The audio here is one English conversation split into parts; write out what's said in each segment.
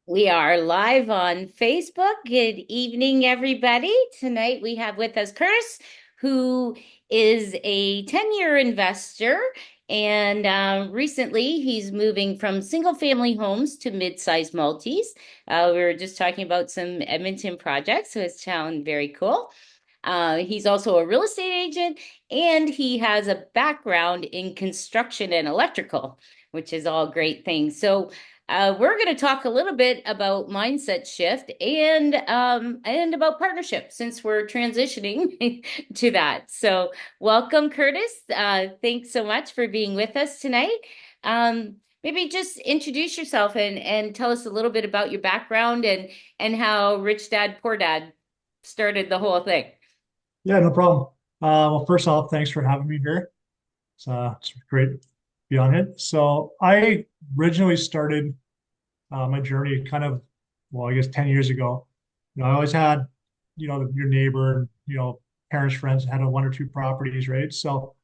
We are live on Facebook. Good evening, everybody. Tonight we have with us Curtis, who is a 10-year investor. And recently he's moving from single family homes to mid-sized multis. We were just talking about some Edmonton projects, so it sounds very cool. He's also a real estate agent and he has a background in construction and electrical, which is all great things. So we're going to talk a little bit about mindset shift and about partnership since we're transitioning to that. So welcome, Curtis. Thanks so much for being with us tonight. Maybe just introduce yourself and tell us a little bit about your background and how Rich Dad Poor Dad started the whole thing. Yeah, no problem. Well, first off, thanks for having me here. It's great to be on it. So I originally started my journey well, I guess 10 years ago. I always had, your neighbor, parents, friends had a one or two properties, right? So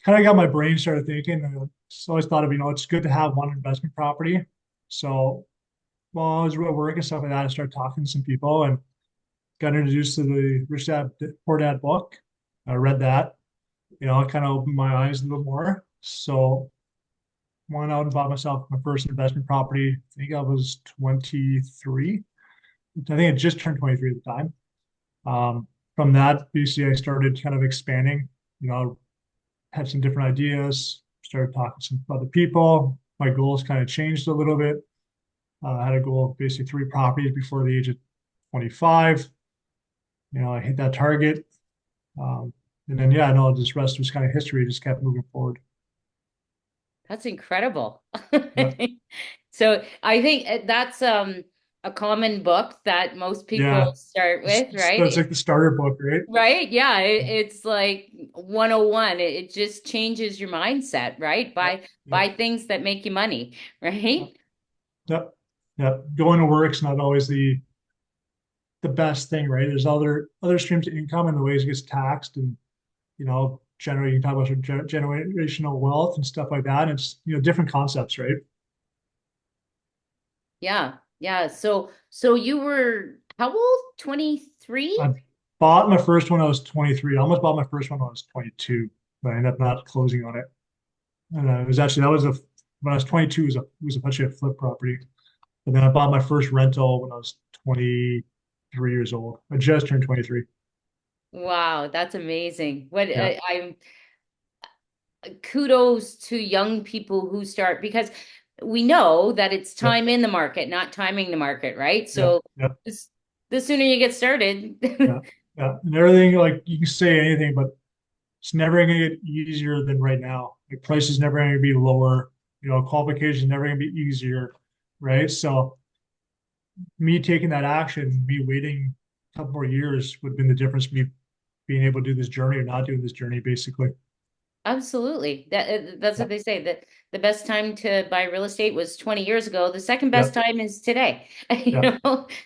kind of got my brain started thinking. And I always thought of, it's good to have one investment property. So while I was at work and stuff like that, I started talking to some people and got introduced to the Rich Dad Poor Dad book. I read that. It kind of opened my eyes a little more. So went out and bought myself my first investment property. I think I was 23. I think I just turned 23 at the time. From that, basically, I started kind of expanding. Had some different ideas, started talking to some other people. My goals kind of changed a little bit. I had a goal of basically three properties before the age of 25. I hit that target. Um, and then, yeah, no, this rest was kind of history. Just kept moving forward. That's incredible. Yeah. So I think that's a common book that most people Yeah. start with, That's right? like the starter book, right? Right? Yeah, it's like 101. It just changes your mindset, right? Yep. Buy Yep. things that make you money, Yep. right? Yep. Yep. Going to work's not always the best thing, right? There's other streams of income and the ways it gets taxed and generate you can talk about generational wealth and stuff like that. And it's different concepts, right? Yeah. Yeah. So you were how old? 23? I bought my first one when I was 23. I almost bought my first one when I was 22, but I ended up not closing on it. And it was actually that was a when I was 22 it was actually a flip property. And then I bought my first rental when I was 23 years old. I just turned 23. Wow, that's amazing. What Yeah. I'm kudos to young people who start because we know that it's Yep. time in the market, not timing the market, right? Yep. So Yep. this, the sooner you get started. Yeah. Yeah. And everything, like you can say anything, but it's never going to get easier than right now. Like price is never going to be lower. Qualification is never going to be easier. Right. So me taking that action, me waiting a couple more years would have been the difference, me being able to do this journey or not doing this journey, basically. Absolutely. That's Yeah. what they say that the best time to buy real estate was 20 years ago. The second best Yeah. time is today. Yeah.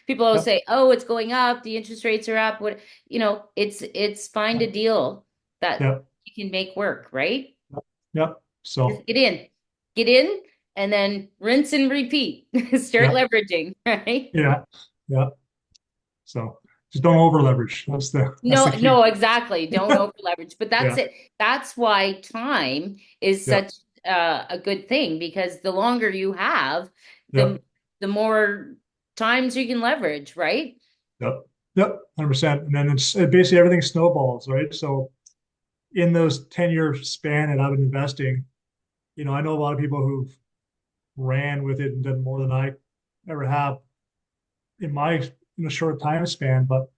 People always Yeah. say, "Oh, it's going up, the interest rates are up." It's find Yeah. a deal that Yeah. you can make work, right? Yeah. Just So, get in, and then rinse and repeat. Start yeah. leveraging, right? Yeah. Yeah. So just don't over leverage. That's No, the key. no, exactly. Don't over leverage. But that's Yeah. it. That's why time is Yeah. such a good thing because the longer you have, Yeah. the more times you can leverage, right? Yep. Yep. 100%. And then basically everything snowballs, right? So in those 10-year span that I've been investing, I know a lot of people who've ran with it and done more than I ever have in my short time span. But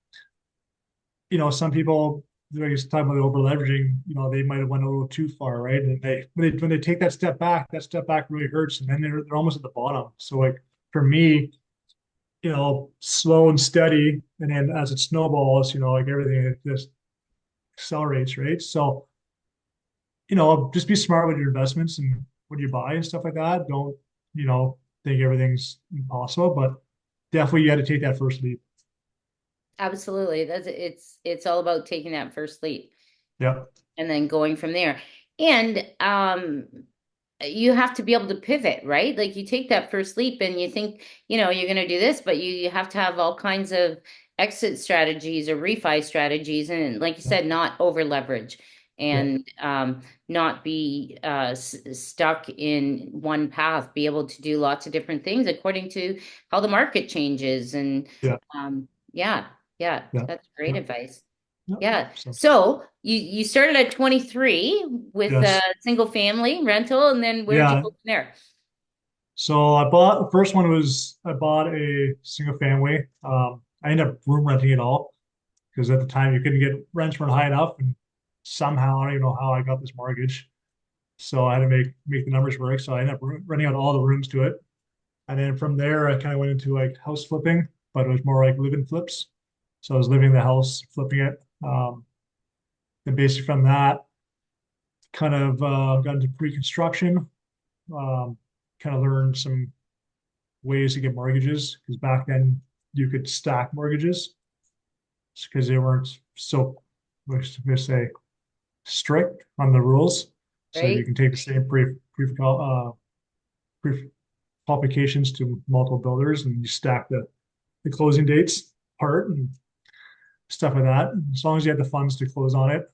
some people, like you talking about the over leveraging, they might have went a little too far, right? And when they take that step back really hurts, and then they're almost at the bottom. So like for me, slow and steady, and then as it snowballs, like everything it just accelerates, right? So just be smart with your investments and what you buy and stuff like that. Don't think everything's impossible, but definitely you got to take that first leap. Absolutely. It's all about taking that first leap Yeah. and then going from there. And you have to be able to pivot, right? Like you take that first leap and you think, you're going to do this, but you have to have all kinds of exit strategies or refi strategies. And like you Yeah, said, not over leverage yeah, and not be stuck in one path, be able to do lots of different things according to how the market changes. And yeah, yeah, yeah, yeah, that's great yeah, advice. yeah. Yeah. So So you started at 23 with a yes, single family rental, and then where'd you yeah. go from there? So I bought the first one was I bought a single family. I ended up room renting it all because at the time you couldn't get rents weren't high enough, and somehow I don't even know how I got this mortgage. So I had to make the numbers work. So I ended up renting out all the rooms to it, and then from there I kind of went into like house flipping, but it was more like live-in flips. So I was living in the house, flipping it. And basically from that, kind of got into pre-construction. Um, kind of learned some ways to get mortgages because back then you could stack mortgages because they weren't so, let's say, strict on the rules. So you Right? can take the same pre qualifications to multiple builders and you stack the closing dates apart and stuff like that. As long as you had the funds to close on it,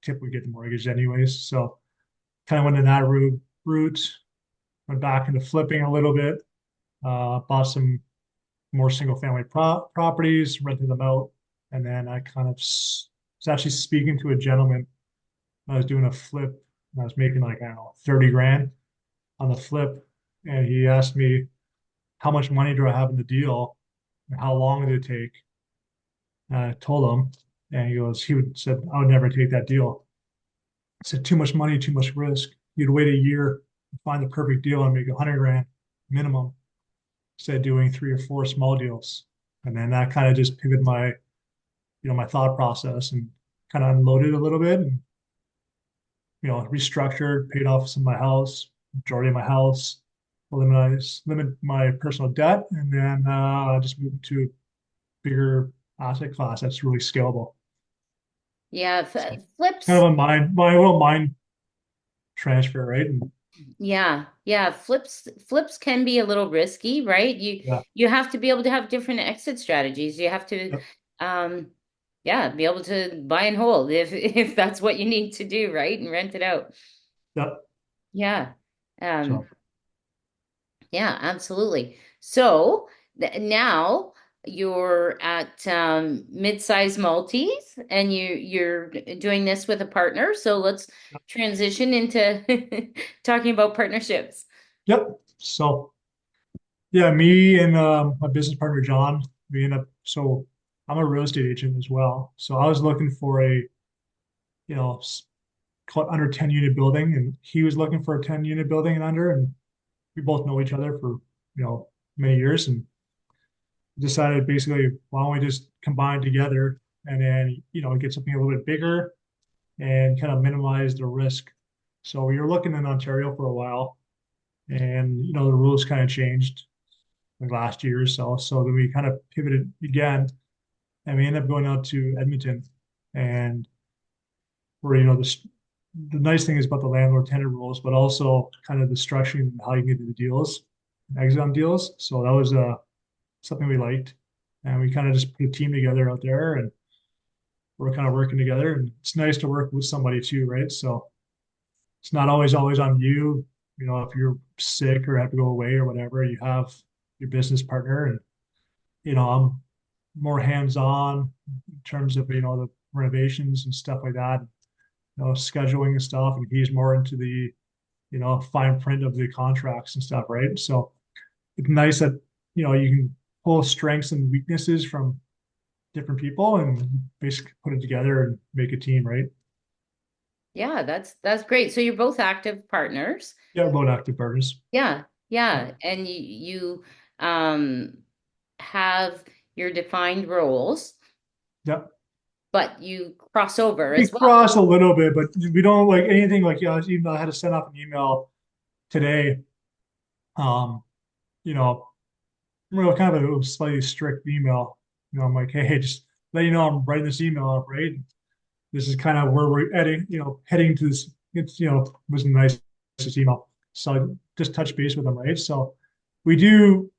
typically get the mortgage anyways. So kind of went in that route, went back into flipping a little bit, bought some more single family properties, rented them out. And then I kind of was actually speaking to a gentleman. I was doing a flip and I was making like, I don't know, 30 grand on the flip. And he asked me, how much money do I have in the deal? And how long did it take? And I told him, and he would said, I would never take that deal. I said, too much money, too much risk. You'd wait a year to find the perfect deal and make 100 grand minimum instead of doing three or four small deals. And then that kind of just pivoted my thought process and kind of unloaded a little bit and, restructured, paid off some of my house, majority of my house, limit my personal debt, and then I just moved to a bigger asset class that's really scalable. Yeah. So it's kind Flips. of my little mind transfer, right? And Yeah. Yeah. Flips can be a little risky, right? You yeah, you have to be able to have different exit strategies. You have to, yeah, um, yeah, be able to buy and hold if if that's what you need to do, right? And rent it out. yeah. Yeah. Um, So Yeah, absolutely. So now you're at mid-size multis and you're doing this with a partner. So let's transition into talking about partnerships. yep. So yeah, me and my business partner John, we end up. So I'm a real estate agent as well. So I was looking for a you know call it under 10 unit building, and he was looking for a 10 unit building and under, and we both know each other for many years, and decided basically why don't we just combine together and then get something a little bit bigger and kind of minimize the risk. So we were looking in Ontario for a while, and the rules kind of changed like last year or so. So then we kind of pivoted again, and we ended up going out to Edmonton, and where the nice thing is about the landlord tenant rules, but also kind of the structuring and how you can get to the deals, exit on deals. So that was something we liked, and we kind of just put a team together out there, and we're kind of working together. And it's nice to work with somebody too, right? So it's not always on you. If you're sick or have to go away or whatever, you have your business partner, and I'm more hands-on in terms of the renovations and stuff like that, scheduling and stuff, and he's more into the fine print of the contracts and stuff, right? So it's nice that you can pull strengths and weaknesses from different people and basically put it together and make a team, right? Yeah, that's great. So you're both active partners. Yeah, we're both active partners. Yeah, Yeah, yeah. And you have your defined roles, yeah. but you cross over We as well. cross a little bit, but we don't like anything like even though I had to send off an email today. Um, you know, kind of a slightly strict email. I'm like, hey, just let you know I'm writing this email up, right? This is kind of where we're heading, heading to this. It's was the nicest email. So I just touch base with them, right? So we do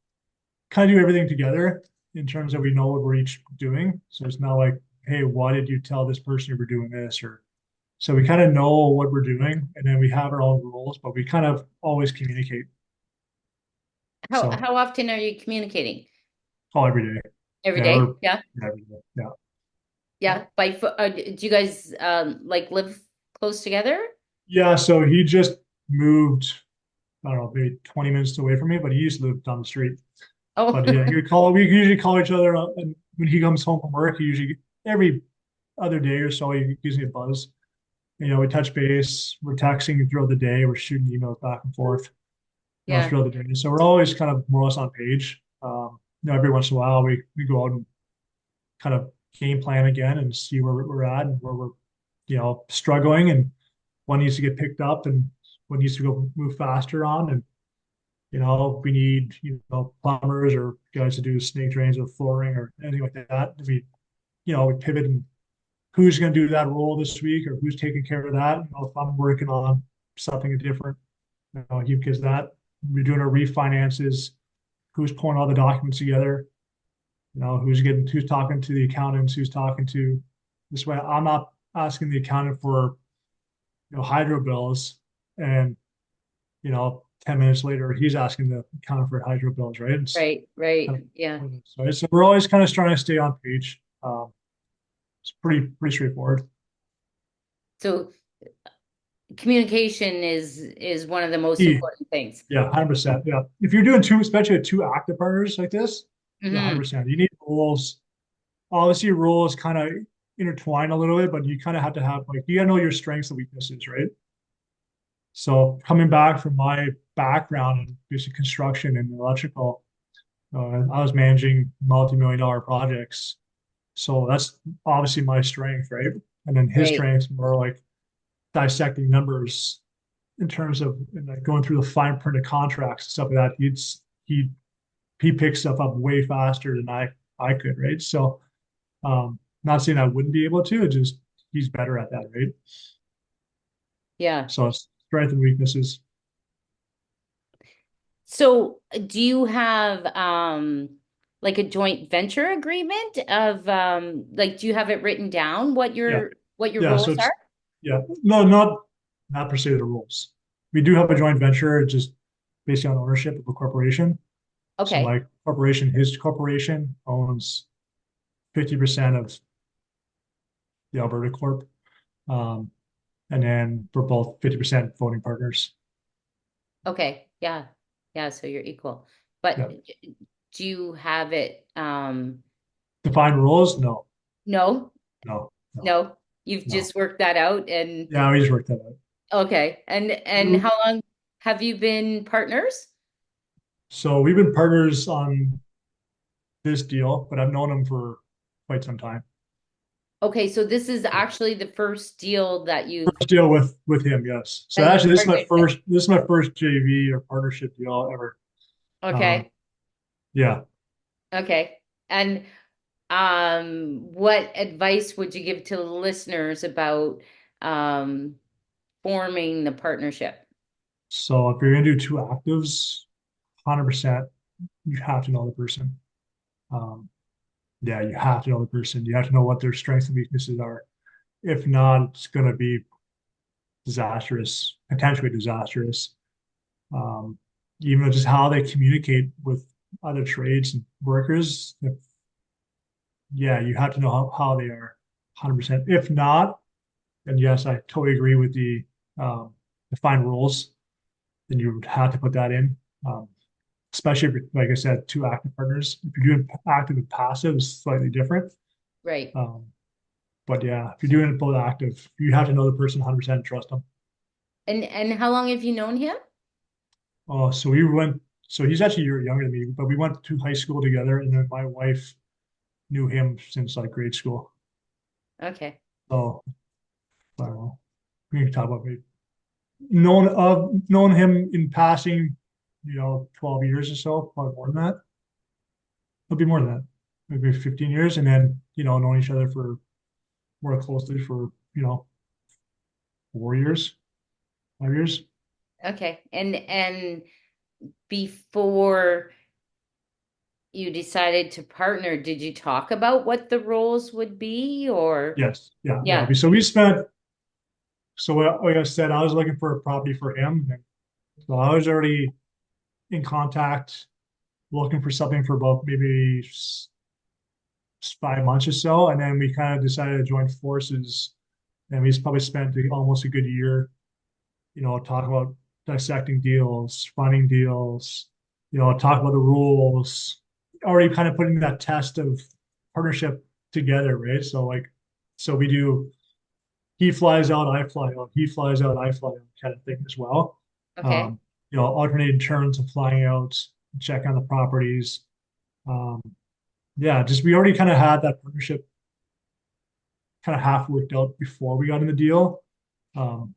kind of do everything together in terms of we know what we're each doing. So it's not like, hey, why did you tell this person you were doing this? Or so we kind of know what we're doing, and then we have our own rules, but we kind of always communicate. So How often are you communicating? call every day. Every Yeah, day? Yeah. every day. Yeah. Yeah. By foot, do you guys like live close together? Yeah. So he just moved, I don't know, maybe 20 minutes away from me, but he used to live down the street. Oh, But yeah, we usually call each other, and when he comes home from work, he usually every other day or so he gives me a buzz. We touch base, we're texting throughout the day, we're shooting emails back and forth, yeah. throughout the day. So we're always kind of more or less on page. Every once in a while we go out and kind of game plan again and see where we're at and where we're, struggling and what needs to get picked up and what needs to go move faster on. And, we need, plumbers or guys to do snake drains or flooring or anything like that. We pivot and who's going to do that role this week or who's taking care of that. If I'm working on something different, he gives that. We're doing our refinances, who's pulling all the documents together, who's talking to the accountants, who's talking to this way. I'm not asking the accountant for, hydro bills and, 10 minutes later, he's asking the accountant for hydro bills, right? It's Right, right. kind Yeah. of, so we're always kind of trying to stay on page. It's pretty straightforward. So communication is one of the most Key. important things. Yeah, 100%. Yeah. If you're doing two, especially two active partners like this, yeah, Hmm. 100%. You need rules. Obviously, rules kind of intertwine a little bit, but you kind of have to have like you gotta know your strengths and weaknesses, right? So coming back from my background in basic construction and electrical, I was managing multi-million dollar projects. So that's obviously my strength, right? And then his Right. strengths more like dissecting numbers in terms of like going through the fine print of contracts and stuff like that. He picks stuff up way faster than I could, right? So not saying I wouldn't be able to, it just he's better at that, right? Yeah. So it's strength and weaknesses. So do you have like a joint venture agreement of like do you have it written down Yeah, what your yeah. So roles are? it's yeah, no, not per se the rules. We do have a joint venture, just based on ownership of a corporation. So Okay. my corporation, his corporation owns 50% of the Alberta Corp. Um, and then we're both 50% voting partners. Okay. Yeah. Yeah, so you're equal. But Yeah. do you have it Define rules? No, no? no, no, No. You've no. just worked that out and Yeah, we just worked that okay. And out. how long have you been partners? So we've been partners on this deal, but I've known him for quite some time. Okay, so this is Yeah. actually the first deal First deal with him, yes. So that you've actually, partnered with. this is my first JV or partnership deal ever. Um, Okay. yeah. Okay. And what advice would you give to listeners about um forming the partnership? So if you're gonna do two actives, 100%, you have to know the person. Um, yeah, you have to know the person. You have to know what their strengths and weaknesses are. If not, it's gonna be disastrous, potentially disastrous. Um, Even just how they communicate with other trades and workers. Yeah, you have to know how they are 100%. If not, then yes, I totally agree with the defined rules. Then you would have to put that in, um, especially if you're, like I said, two active partners. If you're doing active and passive, it's slightly different. Right. Um, but yeah, if you're doing it both active, you have to know the person 100% and trust them. And how long have you known him? Oh, so he's actually a year younger than me, but we went to high school together, and then my wife knew him since like grade school. Okay. So I don't know. We can talk about maybe known him in passing, 12 years or so, probably more than that. It'll be more than that, maybe 15 years, and then knowing each other for more closely for 4 years, 5 years. Okay. And before you decided to partner, did you talk about what the roles would be or Yes, yeah, yeah. yeah. So we spent. So like I said, I was looking for a property for him. And so I was already in contact, looking for something for about maybe 5 months or so, and then we kind of decided to join forces. And we probably spent almost a good year, talking about dissecting deals, finding deals, talk about the rules, already kind of putting that test of partnership together, right? So like, so we do, he flies out, I fly out, he flies out, I fly out kind of thing as well. Okay. Um, alternating turns of flying out, check on the properties. Um, yeah, just we already kind of had that partnership kind of half worked out before we got in the deal. Um,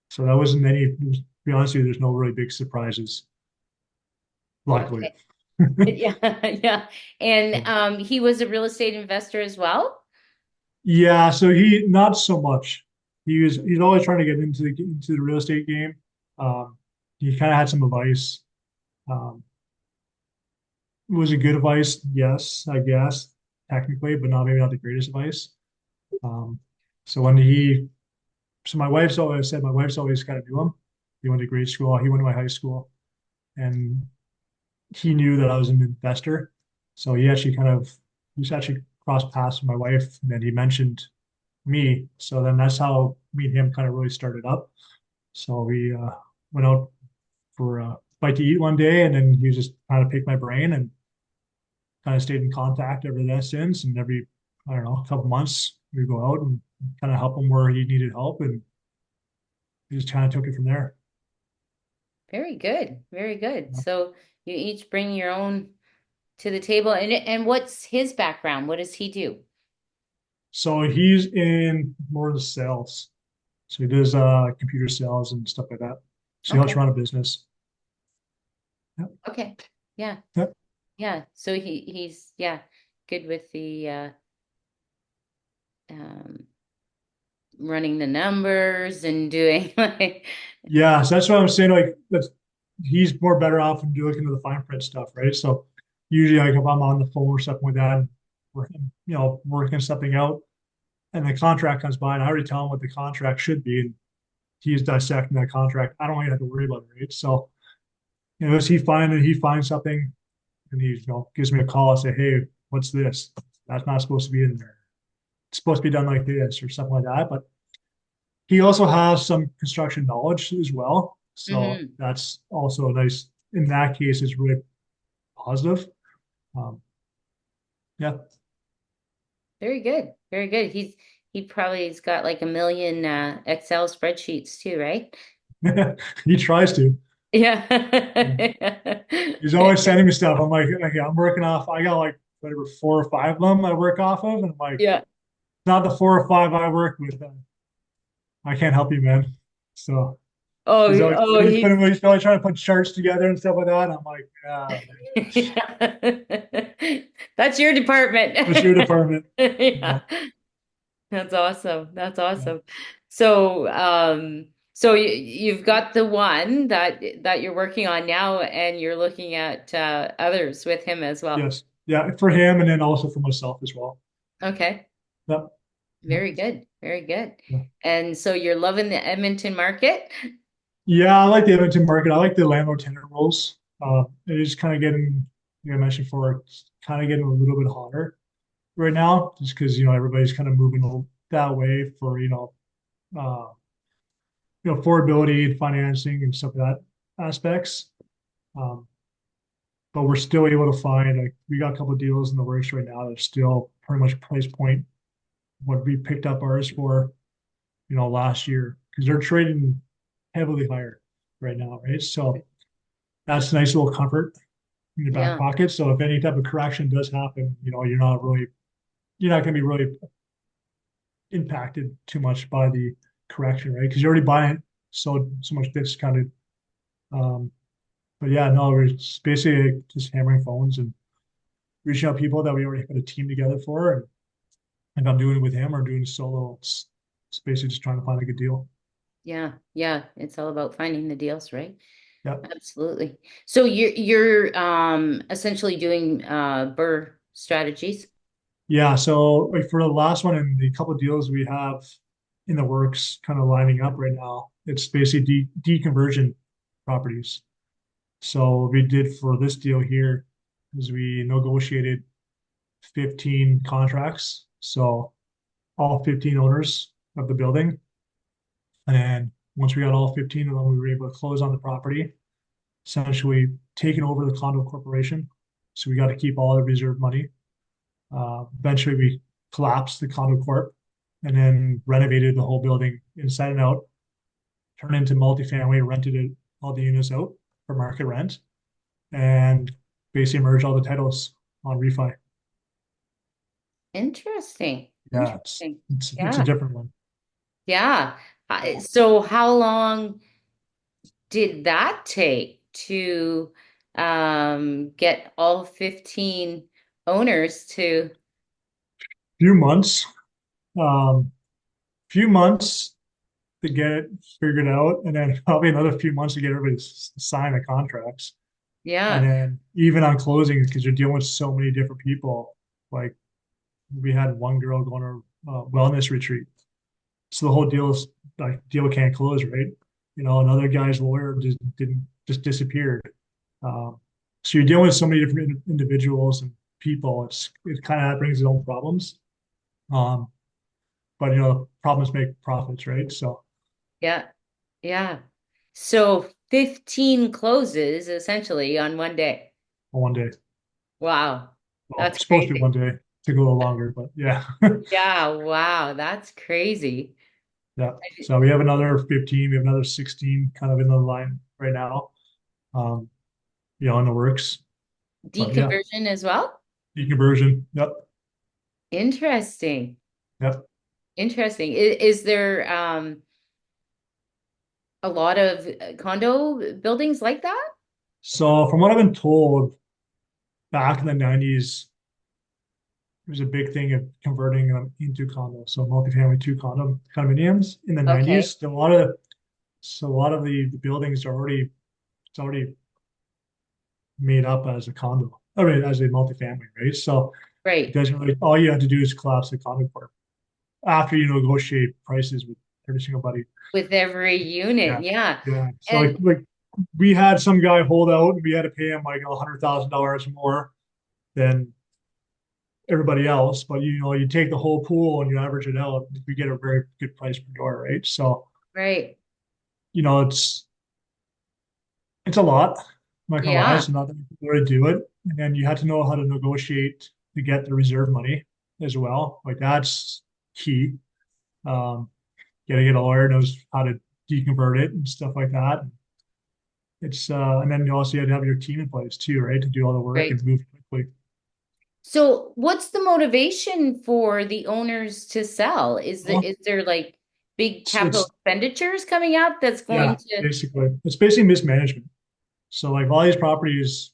so that wasn't any, to be honest with you, there's no really big surprises, luckily. Okay. Yeah. Yeah. And he was a real estate investor as well? Yeah, so he not so much. He's always trying to get into the real estate game. Um, he kind of had some advice. Um, was it good advice? Yes, I guess technically, but not maybe not the greatest advice. Um, so when he, so my wife's always kind of knew him. He went to grade school. He went to my high school, and he knew that I was an investor. So he's actually crossed paths with my wife, and then he mentioned me. So then that's how me and him kind of really started up. So we went out for a bite to eat one day, and then he just kind of picked my brain and kind of stayed in contact ever since. And every, I don't know, a couple months we go out and kind of help him where he needed help, and he just kind of took it from there. Very good. Very good. So you each bring your own to the table. And what's his background? What does he do? So he's in more of the sales. So he does computer sales and stuff like that. So he helps Okay. run a business. Yep. Okay. Yeah. Yep. Yeah. So he's yeah, good with the um running the numbers and doing like Yeah, so that's what I'm saying. Like he's more better off in looking into the fine print stuff, right? So usually like if I'm on the phone or something like that, and working something out, and the contract comes by, and I already tell him what the contract should be, and he's dissecting that contract. I don't even have to worry about it, right? So, as he finds something, and he gives me a call and say, "Hey, what's this? That's not supposed to be in there. It's supposed to be done like this or something like that." But he also has some construction knowledge as well, so hmm. that's also a nice. In that case, is really positive. Um, yeah, Very good. Very good. He probably has got like a million Excel spreadsheets too, right? he tries to. Yeah. He's always sending me stuff. I'm like, okay, I'm working off. I got like whatever 4 or 5 of them I work off of, and I'm like, Yeah. not the 4 or 5 I work with. I can't help you, man. So Oh, he's he's probably trying to put charts together and stuff like that. I'm like, That's your department. what's your department? Yeah. Yeah, That's awesome. That's yeah. awesome. So, so you've got the one that you're working on now, and you're looking at others with him as well. Yes, yeah, for him, and then also for myself as well. Okay. Yep, yep, Very good. Very good. yeah. And so you're loving the Edmonton market? Yeah, I like the Edmonton market. I like the landlord tenant rules. It is kind of getting, I mentioned before, it's kind of getting a little bit hotter right now, just because everybody's kind of moving that way for uh, affordability and financing and stuff like that aspects. Um, but we're still able to find like we got a couple of deals in the works right now that are still pretty much price point what we picked up ours for last year because they're trading heavily higher right now, right? So that's a nice little comfort in your back Yeah. pocket. So if any type of correction does happen, you're not going to be really impacted too much by the correction, right? Because you're already buying so much discounted. Um, but yeah, no, we're just basically just hammering phones and reaching out people that we already put a team together for. And if I'm doing it with him or doing it solo, it's basically just trying to find a good deal. Yeah, yeah. It's all about finding the deals, right? Yep. Absolutely. So you're essentially doing Burr strategies. Yeah. So like for the last one and the couple of deals we have in the works kind of lining up right now, it's basically deconversion properties. So what we did for this deal here is we negotiated 15 contracts. So all 15 owners of the building. And then once we got all 15 of them, we were able to close on the property, essentially taking over the condo corporation. So we got to keep all the reserve money. Eventually, we collapsed the condo corp and then renovated the whole building inside and out, turned into multifamily, rented it, all the units out for market rent, and basically merged all the titles on refi. Interesting. Yeah, Interesting. it's a Yeah. different one. Yeah. So how long did that take to get all 15 owners to, Few months, um, few months to get it figured out, and then probably another few months to get everybody to sign the contracts. And yeah, then even on closing, because you're dealing with so many different people, like we had one girl going to a wellness retreat. So the whole deal is like deal can't close, right? You know, another guy's lawyer just didn't just disappeared. So you're dealing with so many different individuals and people. It kind of brings its own problems. Um, but you know, problems make profits, right? So yeah, yeah. So 15 closes essentially on one day. one day, Wow. well, That's supposed to be one crazy. day, took a little longer, but yeah, Yeah, wow, that's crazy. yeah. So we have another 15, we have another 16 kind of in the line right now. Um, you know, in the works. But yeah, Deconversion as well? deconversion. Yep, Interesting. yep. Interesting. Is there a lot of condo buildings like that? So from what I've been told, back in the 90s, it was a big thing of converting them into condos. So multifamily to condominiums in the Okay, 90s. A lot of the buildings are already it's already made up as a condo. I mean, as a multifamily, right? So it right. doesn't really. All you have to do is collapse the condo corp after you negotiate prices with every single buddy. With every unit, Yeah, yeah. yeah. So And like we had some guy hold out, and we had to pay him like $100,000 more than everybody else. But you know, you take the whole pool and you average it out, we get a very good price per door, right? So right. you know, it's a lot. I'm not gonna lie, Yeah, it's not that easy to do it. And then you have to know how to negotiate to get the reserve money as well. Like that's key. Um, you gotta get a lawyer who knows how to deconvert it and stuff like that. It's and then you also have to have your team in place too, right? To do all the work right. and move quickly. So what's the motivation for the owners to sell? Well, Is there like big capital it's expenditures coming up that's yeah, going to, basically it's basically mismanagement. So like all these properties,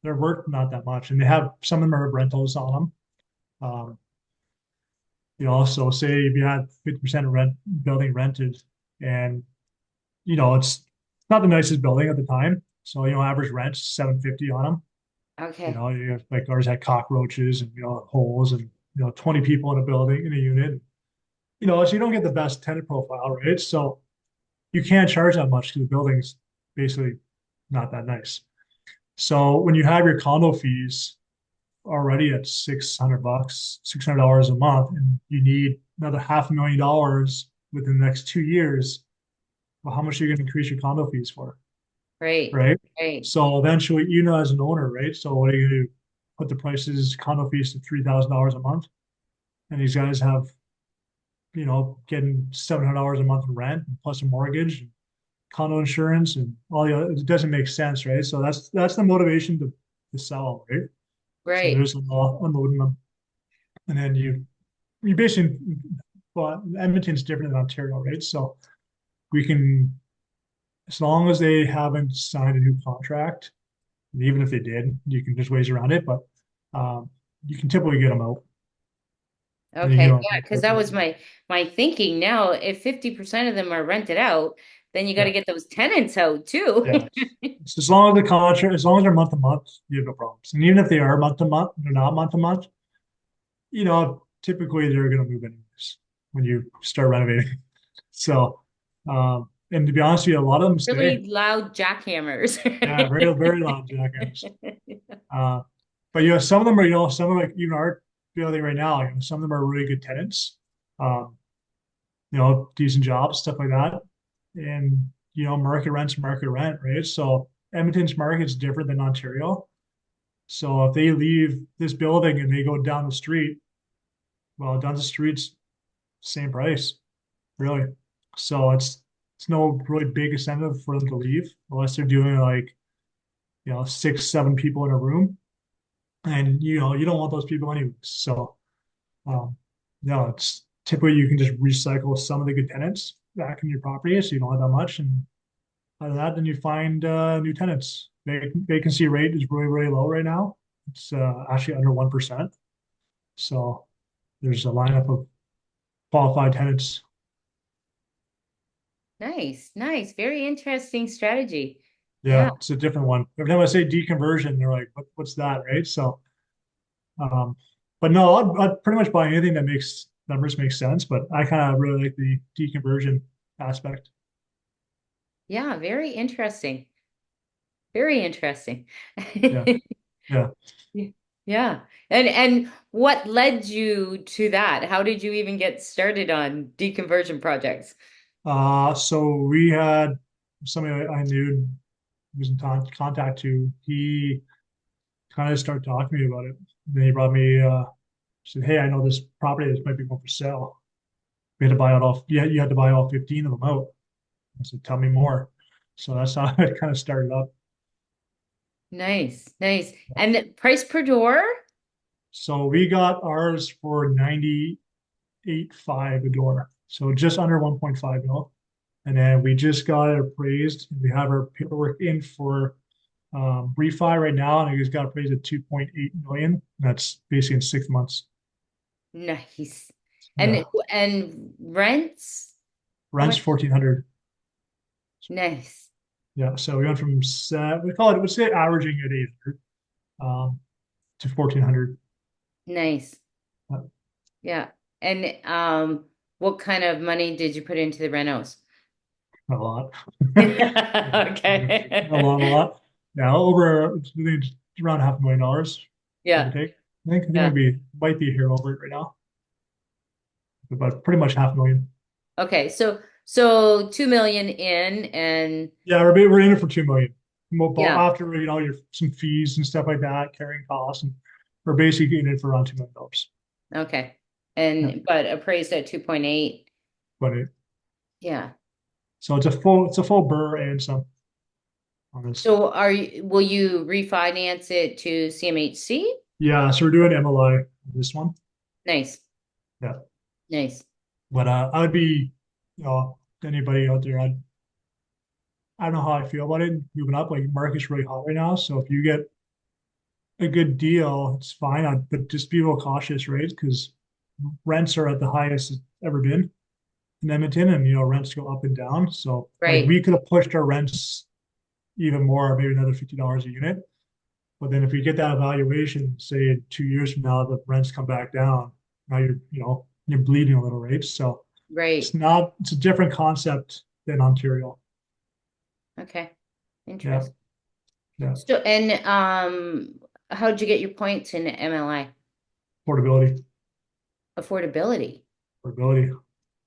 they're worth not that much, and they have some of them are rentals on them. You know, so say if you had 50% of rent building rented, and you know it's not the nicest building at the time, so you know average rent 750 on them. You okay, know, you have like ours had cockroaches and you know holes and you know 20 people in a building in a unit. You know, so you don't get the best tenant profile, right? So you can't charge that much because the building's basically not that nice. So when you have your condo fees already at $600, $600 a month, and you need another $500,000 within the next 2 years, well, how much are you going to increase your condo fees for? right, Right. right, So eventually, you know, as an owner, right? So what are you going to do? Put the prices, condo fees to $3,000 a month. And these guys have, you know, getting $700 a month in rent plus a mortgage, and condo insurance, and all the other, it doesn't make sense, right? So that's the motivation to sell, right? So right, there's a law unloading them. And then you basically, well, Edmonton's different than Ontario, right? So we can, as long as they haven't signed a new contract, and even if they did, you can just ways around it, but um, you can typically get them out. and you Okay. don't Yeah, pay because for that it. was my thinking. Now, if 50% of them are rented out, then you got to Yeah, get those tenants out too. yeah. It's as long as the contract, as long as they're month to month, you have no problems. And even if they are month to month, they're not month to month. Typically they're going to move anyways when you start renovating. So, and to be honest with you, a lot of them stay. Really loud jackhammers. Yeah, very, very loud jackhammers. Uh, but some of them are, some of like even our building right now, some of them are really good tenants. Um, decent jobs, stuff like that. And, market rent's market rent, right? So Edmonton's market's different than Ontario. So if they leave this building and they go down the street, well, down the street's same price, really. So it's no really big incentive for them to leave unless they're doing like, six, seven people in a room. And you don't want those people anyways. So um, no, it's typically you can just recycle some of the good tenants back in your property, so you don't have that much. And other than that, then you find new tenants. Vacancy rate is really, really low right now. It's actually under 1%. So there's a lineup of qualified tenants. Nice, nice. Very interesting strategy. Yeah, Yeah, it's a different one. Every time I say deconversion, they're like, what's that, right? So, um, but no, I'd pretty much buy anything that makes numbers make sense. But I kind of really like the deconversion aspect. yeah, very interesting. Very interesting. Yeah, yeah. Yeah. And what led you to that? How did you even get started on deconversion projects? So we had somebody I knew was in contact to. He kind of started talking to me about it. Then he brought me, said, "Hey, I know this property that might be going for sale. We had to buy out all, yeah, you had to buy all 15 of them out." I said, "Tell me more." So that's how it kind of started up. Nice, nice. And the price per door? So we got ours for 98.5 a door. So just under 1.5 mil. And then we just got it appraised. We have our paperwork in for refi right now, and it just got appraised at 2.8 million. That's basically in 6 months. Nice. Yeah, And rents? How rent's much? 1,400. Nice. Yeah, so we went from we call it, let's say averaging at 800 to 1,400. Nice. Yeah. And what kind of money did you put into the renos? A lot. A Okay. lot, a lot. Yeah, over I think it's around $500,000, give or Yeah. take. I think Yeah. might be here over it right now, but pretty much 500,000. Okay. So 2 million in and Yeah, we're in it for 2 million. Well, yeah. after your some fees and stuff like that, carrying costs, and we're basically in it for around $2 million. Okay. Yeah, And but appraised at 2.8. but Yeah. so it's a full burr and some on this. So will you refinance it to CMHC? Yeah, so we're doing MLI on this one. Nice. Yeah, Nice. but I would be, anybody out there, I don't know how I feel about it moving up. Like market's really hot right now, so if you get a good deal, it's fine. But just be a little cautious, right? Because rents are at the highest it's ever been in Edmonton, and rents go up and down. So like Right. we could have pushed our rents even more, maybe another $50 a unit. But then if we get that evaluation, say in 2 years from now, the rents come back down. Now you're bleeding a little, right? So Right. it's a different concept than Ontario. Okay. Yeah, Interesting. yeah. So and how'd you get your points in MLI? Portability, Affordability. portability.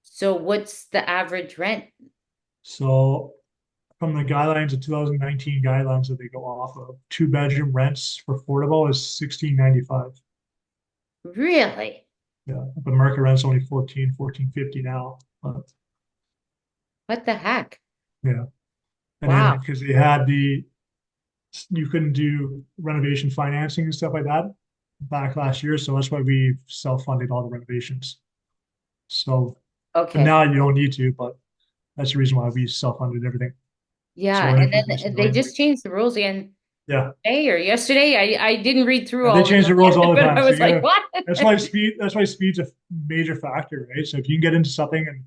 So what's the average rent? So from the guidelines, the 2019 guidelines that they go off of, two-bedroom rents for affordable is 16.95. Really? Yeah, but market rent's only 14.50 now. But What the heck? yeah, and then Wow. because you couldn't do renovation financing and stuff like that back last year, so that's why we self-funded all the renovations. So, but Okay. now you don't need to, but that's the reason why we self-funded everything. So Yeah. we're in And it for just a then they million. just changed the rules again. Yeah. Today or yesterday. I didn't read through And they all of change them the rules yet, all the but time. I So was you like, gotta, what? that's why speed's a major factor, right? So if you can get into something and,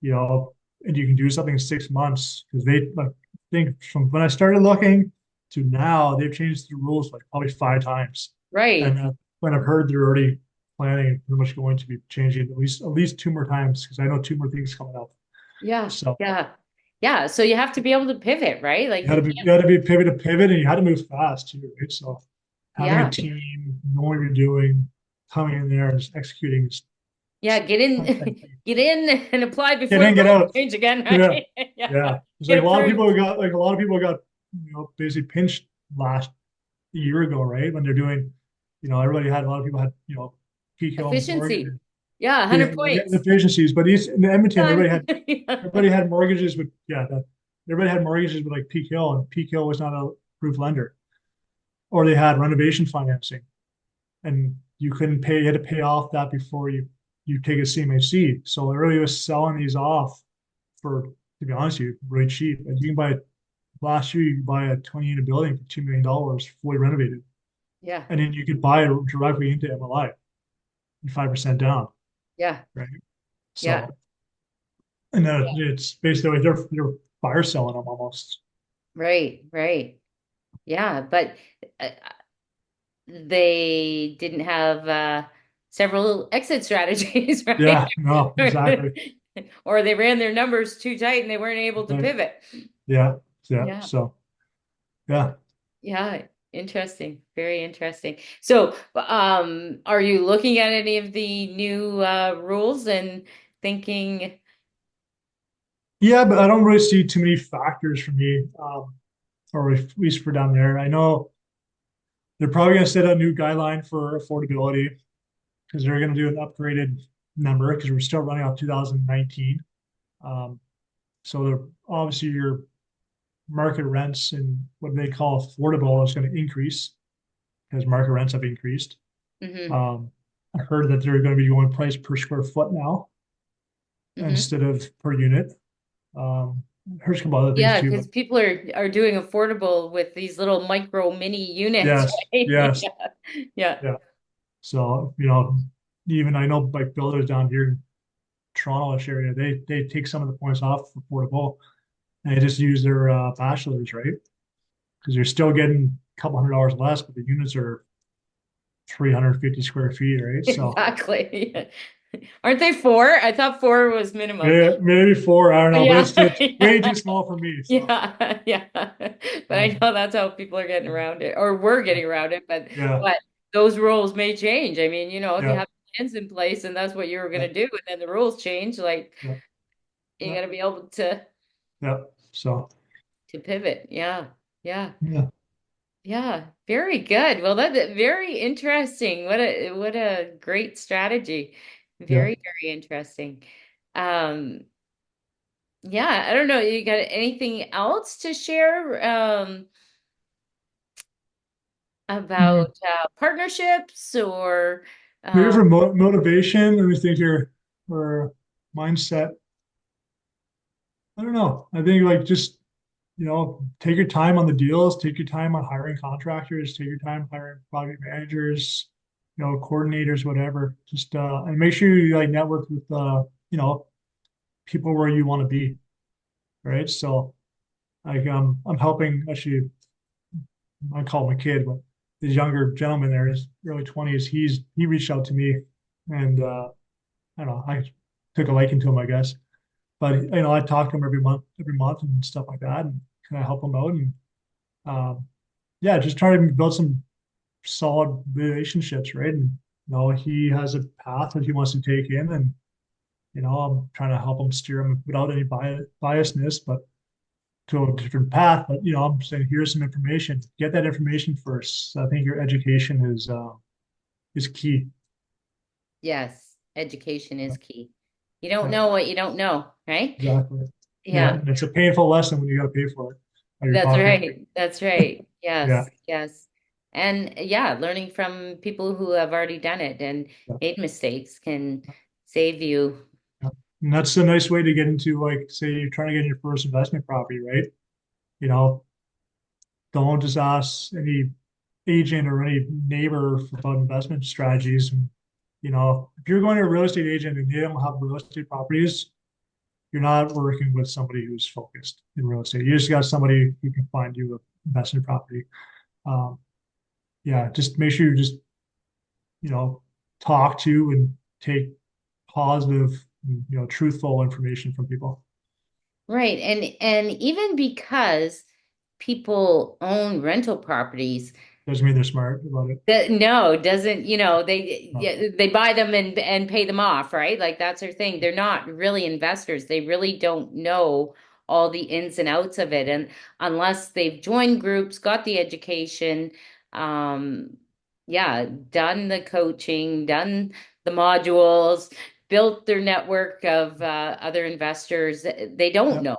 you know, and you can do something in 6 months, because they like, think from when I started looking to now, they've changed the rules like probably 5 times. Right. And when I've heard they're already planning pretty much going to be changing at least two more times, because I know two more things coming up. Yeah. So Yeah. Yeah. So you have to be able to pivot, right? Like you you had to be pivot to pivot, and you had to move fast too, right? So having a yeah. team, knowing what you're doing, coming in there and just executing is Yeah. Get kind of in, key. get in and apply Get before the in, get rules out. change again, Yeah, right? Yeah. yeah. It's Get like approved. a lot of people got basically pinched last year ago, right? When they're doing, everybody had a lot of people had peak home mortgage, Efficiency. Yeah, yeah, 100 the points. efficiencies. But in Edmonton, Done. everybody had mortgages with everybody had mortgages with like Peak Hill, and Peak Hill was not a approved lender, or they had renovation financing, and you couldn't pay. You had to pay off that before you take a CMHC. So everybody was selling these off for, to be honest with you, really cheap. And you can buy last year you could buy a 20-unit building for $2 million fully renovated, Yeah. and then you could buy it directly into MLI and 5% down, Yeah. right? Yeah. So, and then it's basically like they're fire selling them almost. Right. Right. Yeah. But uh, they didn't have several exit strategies, right? Yeah, no, exactly. Or they ran their numbers too tight and they weren't able to Right. pivot. Yeah, yeah. Yeah. So, yeah. Yeah. Interesting. Very interesting. So, are you looking at any of the new rules and thinking, Yeah, but I don't really see too many factors for me, or at least for down there. I know they're probably going to set a new guideline for affordability, because they're going to do an upgraded number, because we're still running off 2019. Um, so they're obviously your market rents and what they call affordable is going to increase, because market rents have increased. hmm Um, I heard that they're going to be going price per square foot now hmm instead of per unit. I heard some other things Yeah, too, but because people are doing affordable with these little micro mini units, yes, right? yes, Yeah. Yeah. yeah. So, even I know like builders down here in Toronto area, they take some of the points off for affordable, and they just use their bachelors, right? Because you're still getting a couple $100 less, but the units are 350 square feet, right? So Exactly. Yeah. Aren't they four? I thought four was minimum. maybe four, I don't know, but Yeah. it's way too Yeah. small for me. So Yeah. Yeah. But uh, I know that's how people are getting around it or were getting around it, yeah, but those rules may change. I mean, if you yeah, have plans in place and that's what you were yeah, gonna do, and then the rules change, like yeah, you yeah, gotta be able yeah. So to pivot. Yeah. Yeah. yeah, Yeah, very good. Well, that's very interesting. What a great strategy. yeah. Very, very interesting. Um, yeah, I don't know. You got anything else to share Mm. about partnerships or Maybe uh, for motivation, let me think here, or mindset. I don't know. I think like just take your time on the deals, take your time on hiring contractors, take your time hiring project managers, coordinators, whatever. Just and make sure you like network with people where you want to be, right? So like I'm helping actually, I call him a kid, but this younger gentleman there, his early 20s, he reached out to me, and I don't know, I took a liking to him, I guess. But I talk to him every month and stuff like that, and kind of help him out, and yeah, just try to build some solid relationships, right? And he has a path that he wants to take in, and I'm trying to help him steer him without any biasness, but to a different path. But I'm saying here's some information. Get that information first. I think your education is key. yes, education is key. You don't Yeah, know what you don't know, right? exactly. Yeah, Yeah. and it's a painful lesson when you got to pay for it out of your That's pocket. right. That's right. Yeah, Yes, yes. And yeah, learning from people who have already done it and yeah, made mistakes can save you. yeah. And that's a nice way to get into, like, say you're trying to get your first investment property, right? You know, don't just ask any agent or any neighbor about investment strategies. And, if you're going to a real estate agent and they don't have real estate properties, you're not working with somebody who's focused in real estate. You just got somebody who can find you an investment property. Um, yeah, just make sure you just, you know, talk to and take positive, truthful information from people. Right. And even because people own rental properties, Doesn't mean they're smart about it. no, doesn't, No. they buy them and pay them off, right? Like that's their thing. They're not really investors. They really don't know all the ins and outs of it. And unless they've joined groups, got the education, um, yeah, done the coaching, done the modules, built their network of other investors, they don't Yeah. know.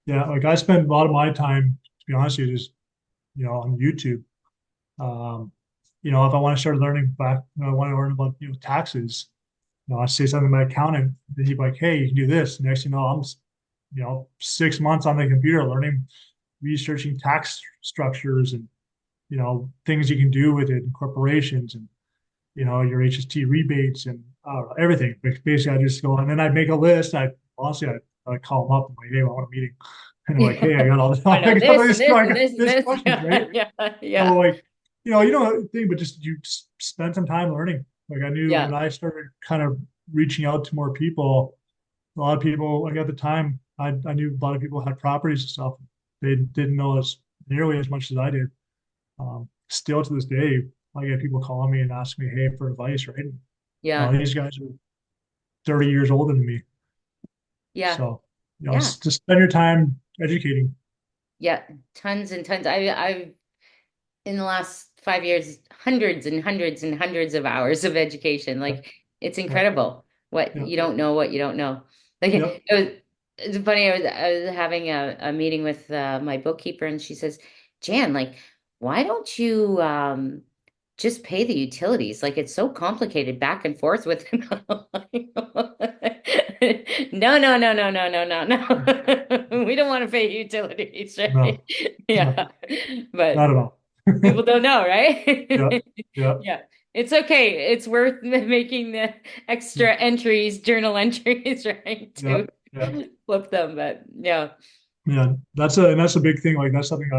Yeah. Like I spend a lot of my time, to be honest with you, just, on YouTube. Um, if I want to start learning back, I want to learn about, taxes, I say something to my accountant, then he'd be like, hey, you can do this. Next thing you know, I'm, 6 months on the computer learning, researching tax structures and, things you can do with it in corporations and, your HST rebates and everything. Basically, I just go and then I make a list. I call them up. I'm like, hey, I want a meeting. And I'm like, hey, I got all this, I I know got this and this, this I and got this and this this. questions, right? Yeah, yeah, So yeah, like, thing, but just you spend some time learning. Like I knew yeah. when I started kind of reaching out to more people, a lot of people, like at the time, I knew a lot of people had properties and stuff. They didn't know as nearly as much as I did. Still to this day, I get people calling me and asking me, hey, for advice, right? And, Yeah. these guys are 30 years older than me. Yeah. So, Yeah. just spend your time educating. Yeah. Tons and tons. I've in the last 5 years, hundreds and hundreds and hundreds of hours of education. Yep, Like it's yep, incredible what yep, you don't know, what you don't know. Like yep. it's funny. I was having a meeting with my bookkeeper, and she says, "Jan, like, why don't you just pay the utilities? Like it's so complicated back and forth with no, no, no, no, no, no, no, no. We don't want to pay utilities, right? No, no, Yeah. not But at all. people don't know, right? Yep, yep, Yeah. It's okay. It's worth making the extra entries, journal entries, right? To yep, yep. flip them. But yeah. Yeah, that's a big thing. Like that's something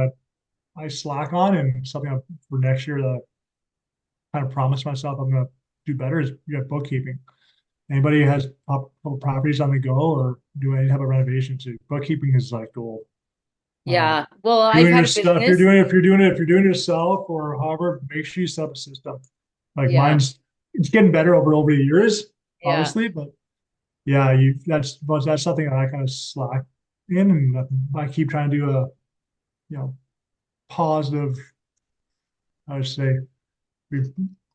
I slack on and something for next year that I kind of promised myself I'm gonna do better is get bookkeeping. Anybody who has properties on the go or do any type of renovations, bookkeeping is like gold. Um, Yeah. Well, I've doing your had a stuff, business. if you're doing it yourself or however, make sure you set up a system. Like Yeah. it's getting better over the years, Yeah. obviously, but yeah, that's something that I kind of slack in, and I keep trying to do a positive. I would say we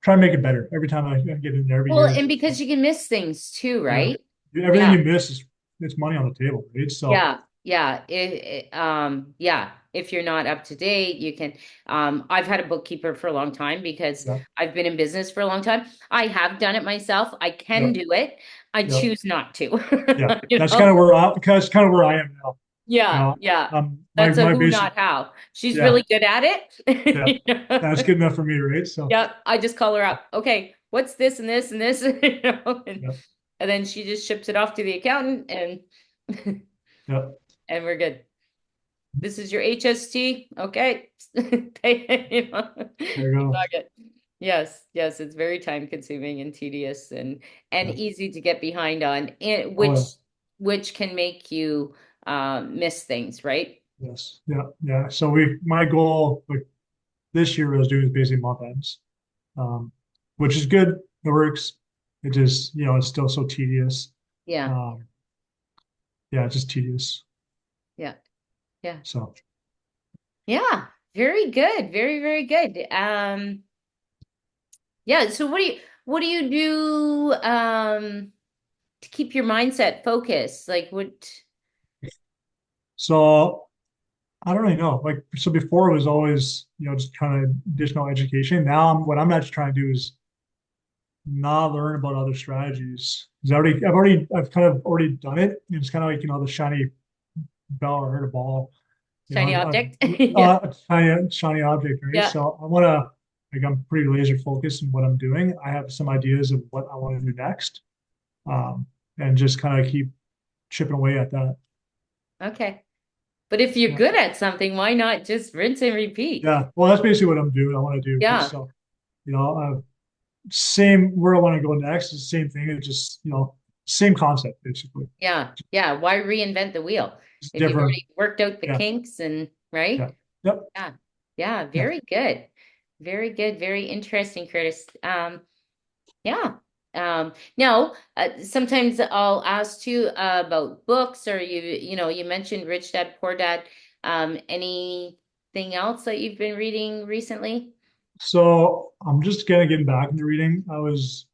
try to make it better every time I get in there every Well, year. and because you can miss things too, Yeah, right? everything Yeah. you miss is it's money on the table, right? So Yeah. Yeah. Yeah. If you're not up to date, you can, I've had a bookkeeper for a long time because yeah, I've been in business for a long time. I have done it myself. I yeah, can do it. I yeah, choose not to, yeah. you That's kind know? of that's kind of where I am now. Yeah. Yeah. My That's a my who, basic not how. She's yeah, really good at yeah. That's it. good enough for me, right? So Yeah. I just call her up. Okay. What's this and this and this? yeah, And then she just ships it off to the accountant and yeah. and we're good. This is your HST. Okay. Pay, There you you go. log it. Yes, yes, it's very time consuming and tedious and Yeah. easy to get behind on, Oh yeah. which can make you miss things, right? Yes. Yeah. Yeah. So my goal like this year was doing basically month ends, um, which is good. It works. It just, it's still so tedious. Yeah, Um, yeah, it's just tedious. yeah, yeah. So, Yeah, very good. Very, very good. Yeah, so what do you do to keep your mindset focused? Like what so I don't really know. Like, so before it was always, just kind of additional education. Now what I'm actually trying to do is not learn about other strategies. 'Cause I've kind of already done it. It's kind of like, the shiny bell or hurt a ball. you know, Shiny object. Yeah. shiny object, right? Yeah. So I want to, like, I'm pretty laser focused in what I'm doing. I have some ideas of what I want to do next, um, and just kind of keep chipping away at that. Okay. But if you're Yeah, good at something, why not just rinse and repeat? yeah. Well, that's basically what I'm doing. I want to do. Yeah. So, you know, same where I want to go next is the same thing. It's just, same concept basically. Yeah. Yeah. Why reinvent the wheel It's if you've different. already worked out the Yeah, kinks and yeah, right? yep, Yeah. Yeah. yeah. Very good. Very good. Very interesting, Curtis. Yeah. Now, sometimes I'll ask you about books or you mentioned Rich Dad, Poor Dad. Anything else that you've been reading recently? So I'm just kind of getting back into reading. I was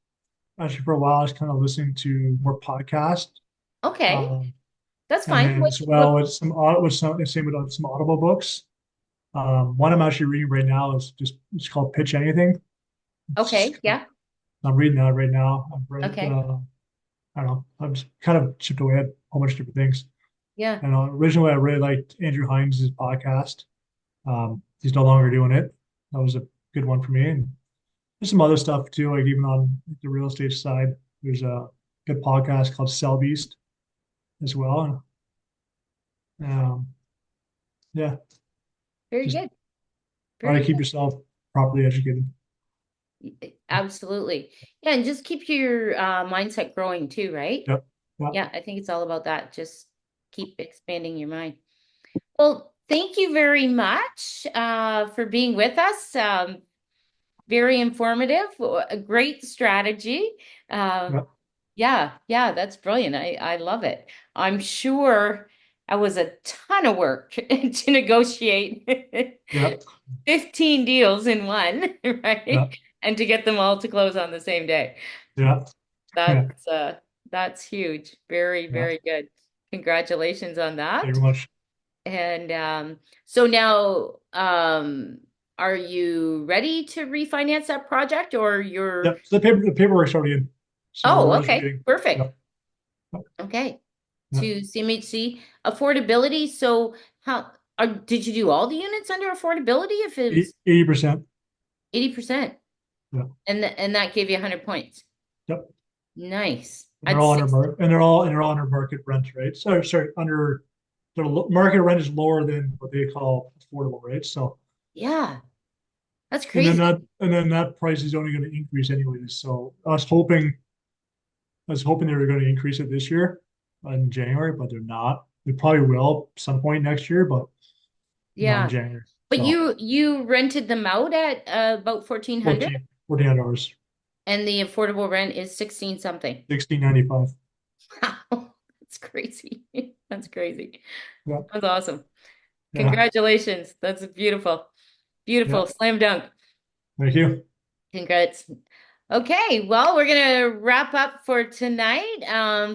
actually for a while, I was kind of listening to more podcasts. Okay. Um, That's and fine. then as What, well with same with some Audible books. One I'm actually reading right now is just it's called Pitch Anything. It's just, okay. Yeah. I'm reading that right now. I've read Okay. I don't know. I've just kind of chipped away at a whole bunch of different things. Yeah. And originally I really liked Andrew Hines' podcast. He's no longer doing it. That was a good one for me. And there's some other stuff too, like even on the real estate side. There's a good podcast called Sell Beast as well. And yeah, Very just good. try Very to keep good. yourself properly educated. Absolutely. Yeah. And just keep your mindset growing too, right? Yep. Yeah. Yeah. I think it's all about that. Just keep expanding your mind. Well, thank you very much for being with us. Very informative, a great strategy. Uh, Yeah. yeah, that's brilliant. I love it. I'm sure it was a ton of work to negotiate Yeah. 15 deals in one, Yeah. right? And to get them all to close on the same day. Yeah. Yeah. That's uh that's huge. Very, Yeah. very good. Congratulations on Thank you that. very much. And so now, are you ready to refinance that project or you're, Yep. So the paperwork's already in. So oh, we're just okay, waiting. perfect. Yep. Yep. Okay. Yep. To CMHC affordability. So did you do all the units under affordability if it was 80%. 80%? Yeah. And that gave you 100 points. Yep. Nice. And they're I'd all under six. market, and they're all under market rent, right? So sorry, under market rent is lower than what they call affordable, right? So Yeah, that's and then crazy. that price is only going to increase anyways. So I was hoping they were going to increase it this year in January, but they're not. They probably will some point next year, but not in Yeah. January. But So you rented them out at about 1400 14 $14, and the affordable rent is 16 something. 16.95. Wow. That's crazy. That's crazy. Yeah. That's awesome. Yeah. Congratulations. That's beautiful. Yeah. Beautiful. Slam dunk. Thank you. Congrats. Okay, well, we're gonna wrap up for tonight.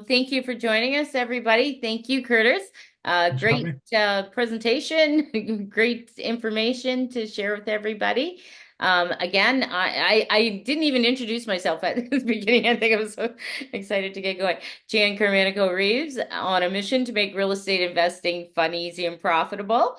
Thank you for joining us, everybody. Thank you, Curtis. Thanks for having Great me. presentation, great information to share with everybody. Again, I didn't even introduce myself at the beginning. I think I was so excited to get going. Jan Carmanico Reeves on a mission to make real estate investing fun, easy, and profitable.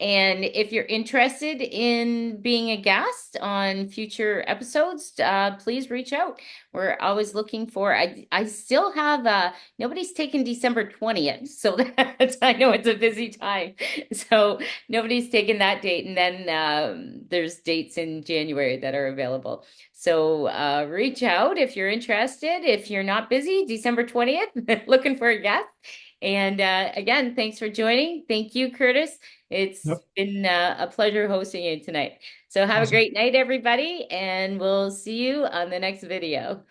And if you're interested in being a guest on future episodes, please reach out. We're always looking for, I still have, nobody's taken December 20th. So that's, I know it's a busy time. So nobody's taken that date. And then there's dates in January that are available. So reach out if you're interested. If you're not busy, December 20th, looking for a guest. And again, thanks for joining. Thank you, Curtis. It's Yep. been a pleasure hosting you tonight. So have a Awesome. great night, everybody, and we'll see you on the next video.